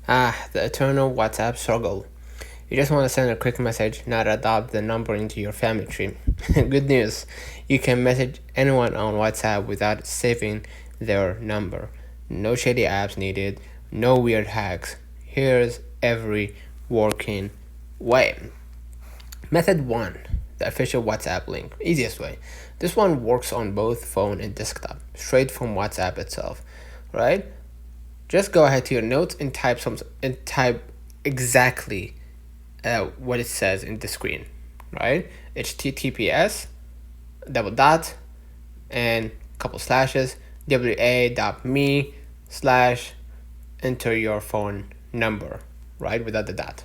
The eternal WhatsApp struggle. You just want to send a quick message, not adopt the number into your family tree. Good news, you can message anyone on WhatsApp without saving their number. No shady apps needed, no weird hacks. Here's every working way. Method 1, the official WhatsApp link. Easiest way. This one works on both phone and desktop, straight from WhatsApp itself, right? Just go ahead to your notes and type exactly what it says in the screen, right? HTTPS double dot and couple slashes wa.me slash enter your phone number, right, without the dot,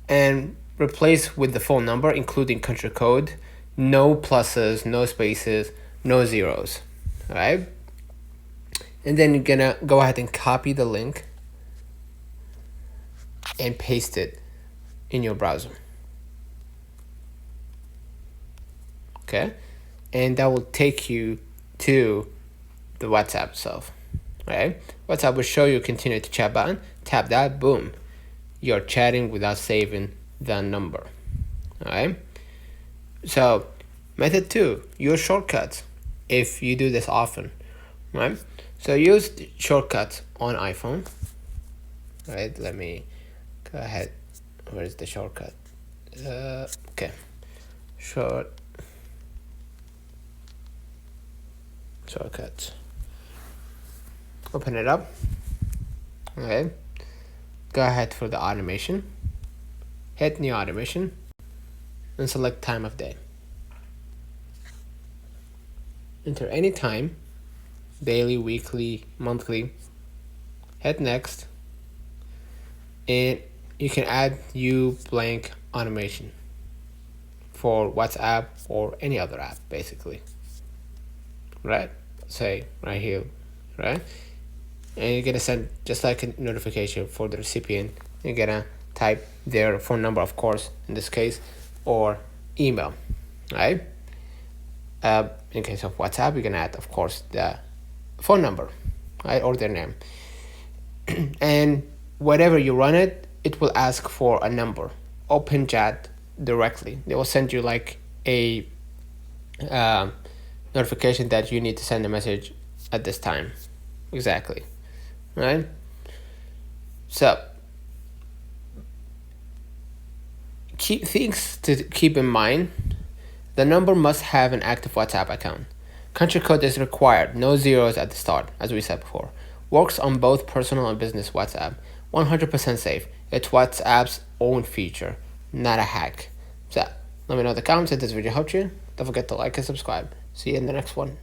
and replace with the phone number including country code, no pluses, no spaces, no zeros, right? And then you're gonna go ahead and copy the link and paste it in your browser. Okay, and that will take you to the WhatsApp itself, right? WhatsApp will show you continue to chat button, tap that, boom, you're chatting without saving the number. All right, so method 2, use shortcuts if you do this often, right? So use shortcuts on iPhone, right? Let me go ahead. Where is the shortcut? Okay, shortcuts. Open it up. Okay, go ahead for the automation. Hit new automation and select time of day. Enter any time, daily, weekly, monthly. Hit next, and you can add new blank automation for WhatsApp or any other app, basically, right? Say right here, right? And you're gonna send just like a notification for the recipient. You're gonna type their phone number, of course, in this case, or email, right? In case of WhatsApp, you're gonna add, of course, the phone number, right, or their name. And whatever you run it, it will ask for a number. Open chat directly. They will send you like a notification that you need to send a message at this time. Exactly, right? So things to keep in mind. The number must have an active WhatsApp account. Country code is required, no zeros at the start, as we said before. Works on both personal and business WhatsApp. 100% safe. It's WhatsApp's own feature, not a hack. So, let me know in the comments if this video helped you. Don't forget to like and subscribe. See you in the next one.